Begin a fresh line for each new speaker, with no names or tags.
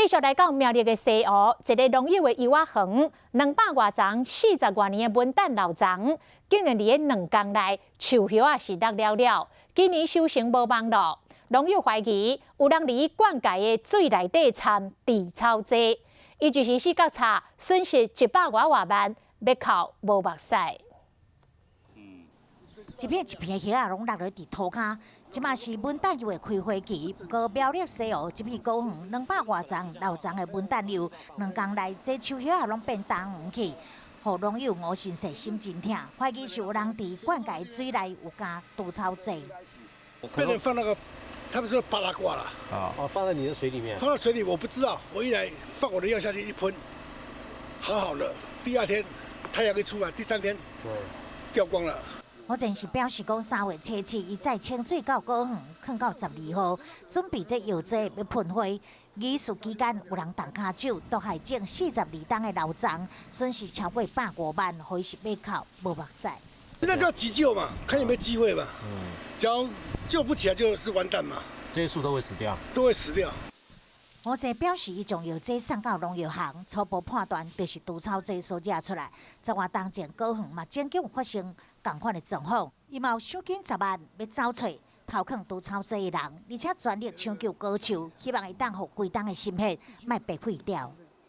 继续来讲苗栗的西湖，一个农友的油仔园，200多丛40多年的文旦老丛，竟然伫2天内树叶啊是落了了，今年收成无望咯。农友怀疑有人伫灌溉的水内底掺除草剂，伊就是四角叉损失100多万，要靠无目屎。
一片一片叶啊，拢落落伫土骹。即马是文旦柚的开花期，不过苗栗西湖这片高园200多丛老丛的文旦柚，2天内这树叶啊拢变红黄去，互农友吴先生心真痛，怀疑是有人伫灌溉水内有加除草剂。
被人放那个，他们说巴拉瓜了。
哦，放在你的水里面。
放到水里，我不知道。我一来放我的药下去一喷，好了。第2天太阳一出来，第3天掉光了。
我真是表示讲3月初7，伊再清水到高园，放到12号，准备这药剂要喷花。仪式期间有人动骹手，毒害种42吨的老丛，损失超过150万，可是要靠无目屎。
现在就要急救嘛，看有没有机会嘛。只要救不起来，就是完蛋嘛。
这些树都会死掉。
都会死掉。
吴生表示，伊将药剂送到农药行，初步判断就是除草剂所惹出来。10月当前高园嘛，曾经有发生同款的状况，伊嘛有赏金10万要找找偷藏除草剂的人，而且全力抢救高树，希望会当互规东的心血，莫白费掉。